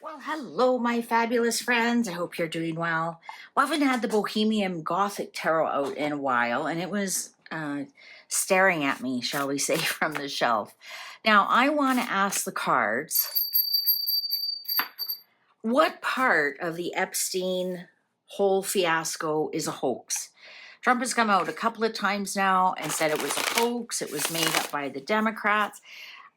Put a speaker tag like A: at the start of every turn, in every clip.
A: Well, hello, my fabulous friends. I hope you're doing well. Well, I haven't had the Bohemian Gothic Tarot out in a while, and it was staring at me, shall we say, from the shelf. Now, I want to ask the cards, what part of the Epstein whole fiasco is a hoax? Trump has come out a couple of times now and said it was a hoax. It was made up by the Democrats.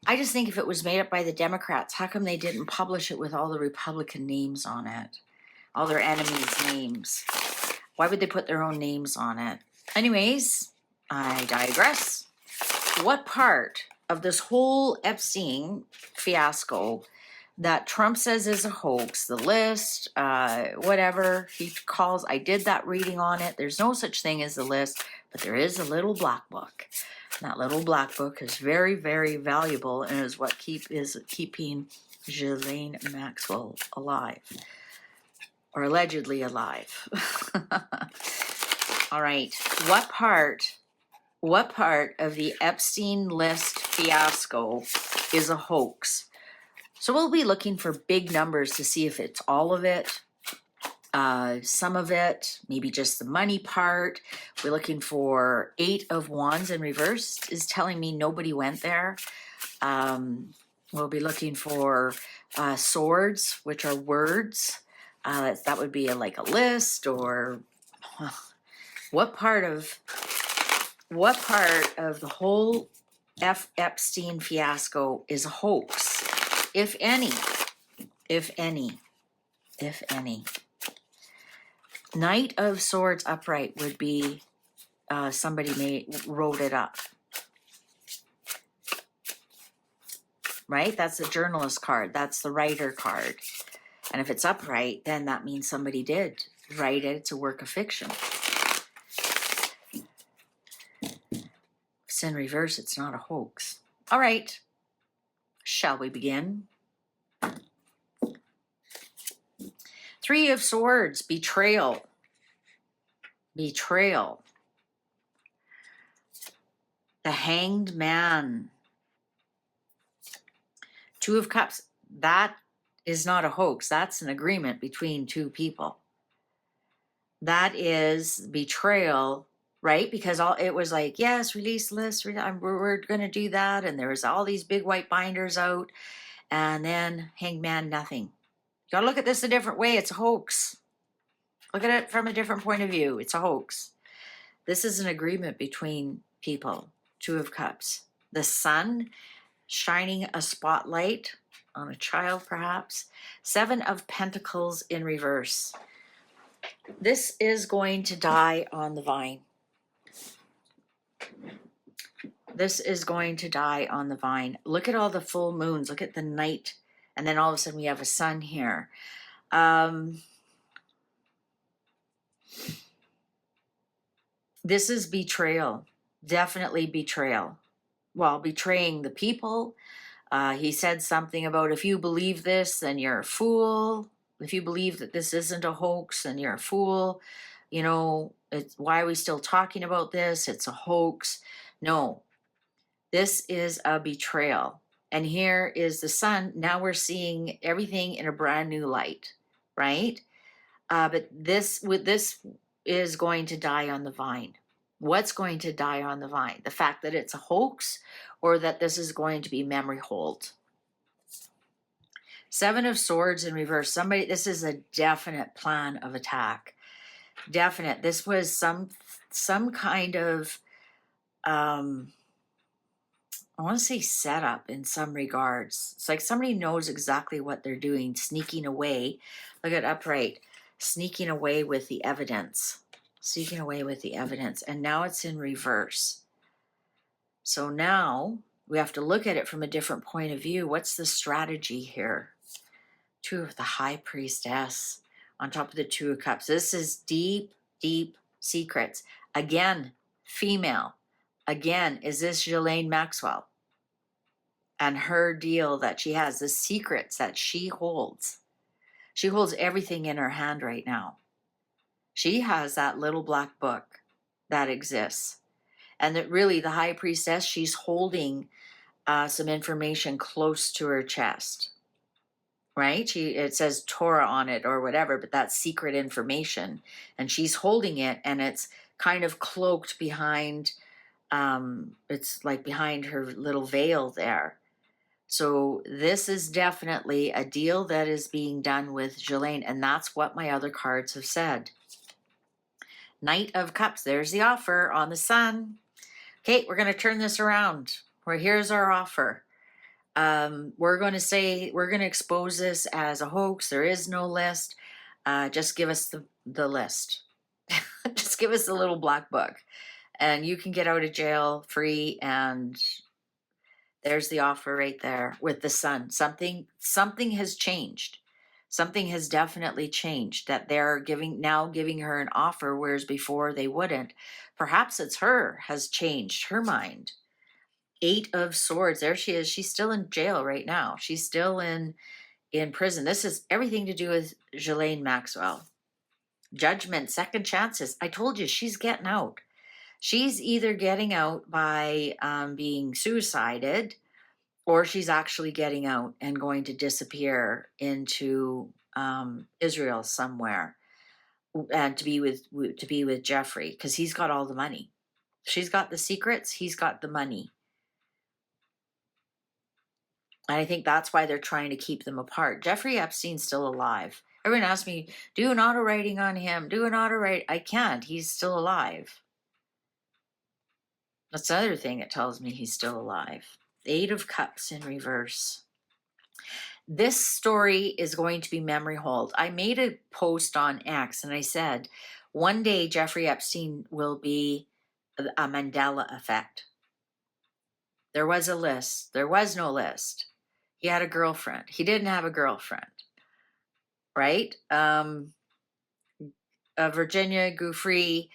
A: I just think if it was made up by the Democrats, how come they didn't publish it with all the Republican names on it? All their enemies' names. Why would they put their own names on it? Anyways, I digress. What part of this whole Epstein fiasco that Trump says is a hoax, the list, whatever he calls, I did that reading on it. There's no such thing as the list, but there is a little black book. That little black book is very, very valuable and is what is keeping Ghislaine Maxwell alive, or allegedly alive. All right, what part of the Epstein list fiasco is a hoax? So we'll be looking for big numbers to see if it's all of it, some of it, maybe just the money part. We're looking for 8 of Wands in reverse is telling me nobody went there. We'll be looking for swords, which are words. That would be like a list, or what part of the whole Epstein fiasco is a hoax, if any. Knight of Swords upright would be somebody wrote it up, right? That's the journalist card. That's the writer card. And if it's upright, then that means somebody did write it. It's a work of fiction. If it's in reverse, it's not a hoax. All right. Shall we begin? 3 of Swords, betrayal. Betrayal. The Hanged Man. 2 of Cups, that is not a hoax. That's an agreement between 2 people. That is betrayal, right? Because it was like, yes, release list, we're going to do that. And there was all these big white binders out. And then Hanged Man, nothing. You gotta look at this a different way. It's a hoax. Look at it from a different point of view. It's a hoax. This is an agreement between people. 2 of Cups. The Sun shining a spotlight on a child, perhaps. 7 of Pentacles in reverse. This is going to die on the vine. This is going to die on the vine. Look at all the full moons. Look at the night. And then all of a sudden we have a sun here. This is betrayal. Definitely betrayal. Well, betraying the people. He said something about, if you believe this, then you're a fool. If you believe that this isn't a hoax, then you're a fool. You know, why are we still talking about this? It's a hoax. No, this is a betrayal. And here is the Sun. Now we're seeing everything in a brand new light, right? But this is going to die on the vine. What's going to die on the vine? The fact that it's a hoax, or that this is going to be memory hold? 7 of Swords in reverse. This is a definite plan of attack. Definite. This was some kind of, I want to say setup in some regards. It's like somebody knows exactly what they're doing, sneaking away. Look at upright, sneaking away with the evidence. Sneaking away with the evidence. And now it's in reverse. So now we have to look at it from a different point of view. What's the strategy here? 2 of the High Priestess on top of the 2 of Cups. This is deep, deep secrets. Again, female. Again, is this Ghislaine Maxwell? And her deal that she has, the secrets that she holds. She holds everything in her hand right now. She has that little black book that exists. And that really, the High Priestess, she's holding some information close to her chest. right? It says Torah on it or whatever, but that's secret information. And she's holding it, and it's kind of cloaked behind, it's like behind her little veil there. So this is definitely a deal that is being done with Jelaine, and that's what my other cards have said. Knight of Cups, there's the offer on the sun. Okay, we're going to turn this around. Here's our offer. We're going to expose this as a hoax. There is no list. Just give us the list. Just give us the little black book, and you can get out of jail free. And there's the offer right there with the sun. Something has changed. Something has definitely changed, that they're giving her an offer, whereas before they wouldn't. Perhaps it's her has changed her mind. 8 of Swords. There she is. She's still in jail right now. She's still in prison. This is everything to do with Ghislaine Maxwell. Judgment, second chances. I told you, she's getting out. She's either getting out by being suicided, or she's actually getting out and going to disappear into Israel somewhere, and to be with Jeffrey, because he's got all the money. She's got the secrets. He's got the money. And I think that's why they're trying to keep them apart. Jeffrey Epstein's still alive. Everyone asks me, do an auto writing on him. Do an auto write. I can't. He's still alive. That's the other thing it tells me he's still alive. 8 of Cups in reverse. This story is going to be memory hold. I made a post on X and I said, one day Jeffrey Epstein will be a Mandela effect. There was a list. There was no list. He had a girlfriend. He didn't have a girlfriend, right? Virginia Giuffre,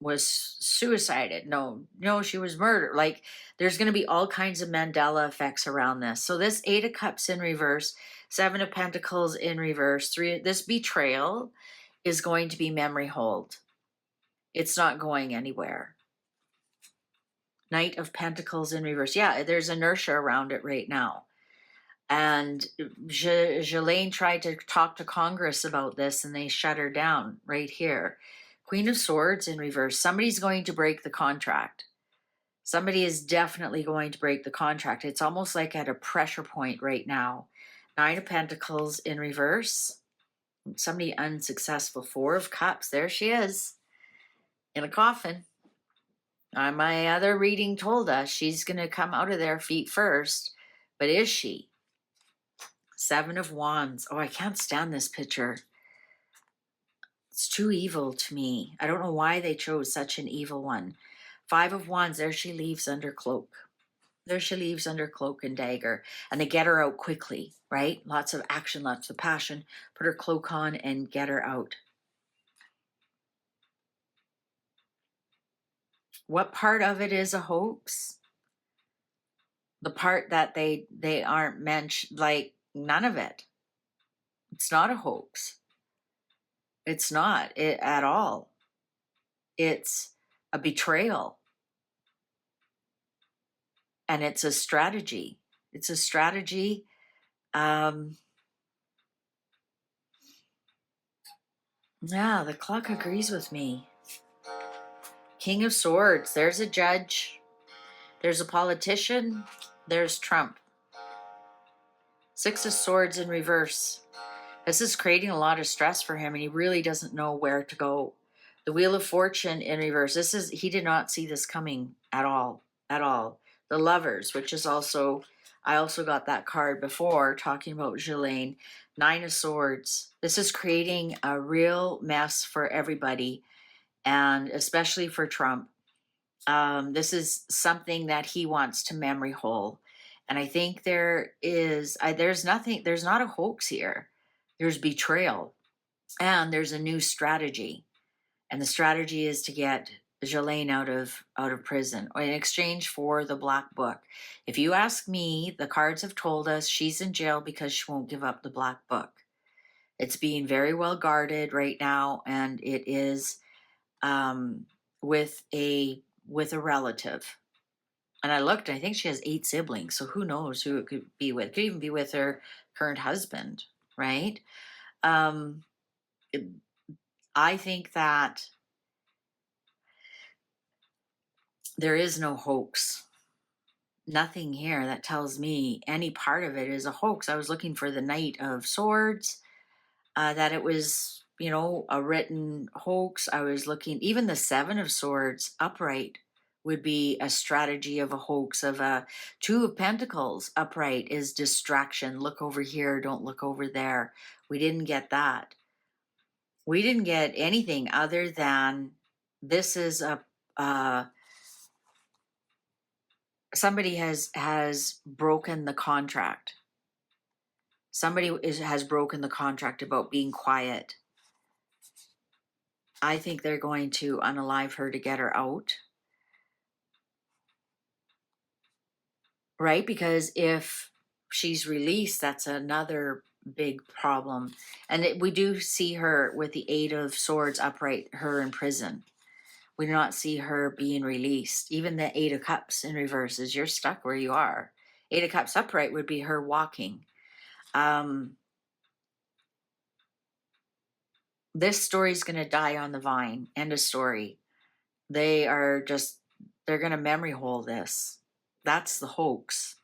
A: was suicided. No, she was murdered. Like, there's going to be all kinds of Mandela effects around this. So this 8 of Cups in reverse, 7 of Pentacles in reverse, this betrayal is going to be memory hold. It's not going anywhere. Knight of Pentacles in reverse. Yeah, there's inertia around it right now. And Ghislaine tried to talk to Congress about this, and they shut her down right here. Queen of Swords in reverse. Somebody's going to break the contract. Somebody is definitely going to break the contract. It's almost like at a pressure point right now. 9 of Pentacles in reverse. Somebody unsuccessful. 4 of Cups. There she is in a coffin. My other reading told us she's going to come out of there feet first. But is she? 7 of Wands. Oh, I can't stand this picture. It's too evil to me. I don't know why they chose such an evil one. 5 of Wands. There she leaves under cloak. There she leaves under cloak and dagger. And they get her out quickly, right? Lots of action, lots of passion. Put her cloak on and get her out. What part of it is a hoax? The part that they aren't mentioned, like none of it. It's not a hoax. It's not it at all. It's a betrayal. And it's a strategy. It's a strategy. Yeah, the clock agrees with me. King of Swords. There's a judge. There's a politician. There's Trump. 6 of Swords in reverse. This is creating a lot of stress for him, and he really doesn't know where to go. The Wheel of Fortune in reverse. He did not see this coming at all. At all. The Lovers, which is also, I also got that card before talking about Ghislaine. 9 of Swords. This is creating a real mess for everybody, and especially for Trump. This is something that he wants to memory hole. And I think there's not a hoax here. There's betrayal, and there's a new strategy. And the strategy is to get Ghislaine out of prison in exchange for the black book. If you ask me, the cards have told us she's in jail because she won't give up the black book. It's being very well guarded right now, and it is with a relative. And I looked, I think she has 8 siblings, so who knows who it could be with. It could even be with her current husband, right? Um, I think that there is no hoax. Nothing here that tells me any part of it is a hoax. I was looking for the Knight of Swords, that it was, a written hoax. I was looking, even the Seven of Swords upright would be a strategy of a hoax. Of a Two of Pentacles upright is distraction. Look over here, don't look over there. We didn't get that. We didn't get anything other than this is somebody has broken the contract. Somebody has broken the contract about being quiet. I think they're going to unalive her to get her out. Right? Because if she's released, that's another big problem. And we do see her with the Eight of Swords upright, her in prison. We do not see her being released. Even the Eight of Cups in reverse is you're stuck where you are. Eight of Cups upright would be her walking. This story's going to die on the vine. End of story. They're going to memory hole this. That's the hoax.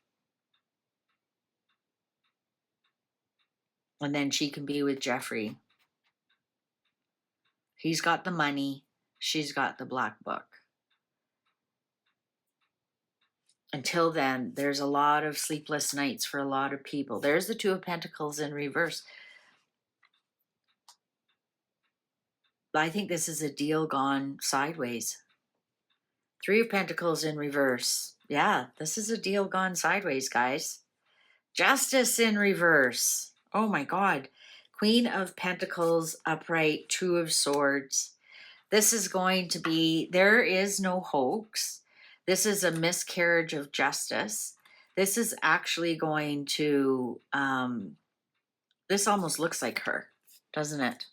A: And then she can be with Jeffrey. He's got the money. She's got the black book. Until then, there's a lot of sleepless nights for a lot of people. There's the Two of Pentacles in reverse. I think this is a deal gone sideways. Three of Pentacles in reverse. Yeah, this is a deal gone sideways, guys. Justice in reverse. Oh my God. Queen of Pentacles upright, Two of Swords. This is going to be, there is no hoax. This is a miscarriage of justice. This is actually going to, this almost looks like her, doesn't it?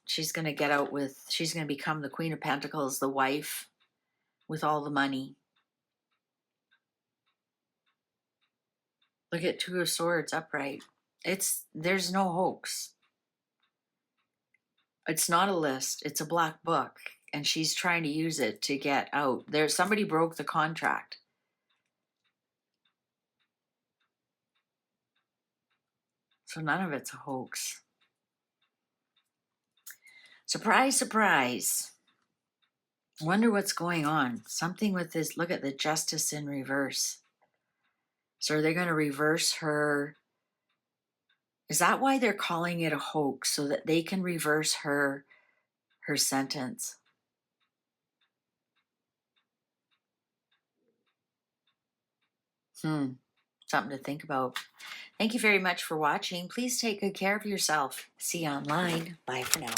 A: She's going to get out with, she's going to become the Queen of Pentacles, the wife with all the money. Look at Two of Swords upright. There's no hoax. It's not a list. It's a black book. And she's trying to use it to get out. Somebody broke the contract. So none of it's a hoax. Surprise, surprise. Wonder what's going on. Something with this. Look at the Justice in reverse. So are they going to reverse her? Is that why they're calling it a hoax? So that they can reverse her sentence? Something to think about. Thank you very much for watching. Please take good care of yourself. See you online. Bye for now.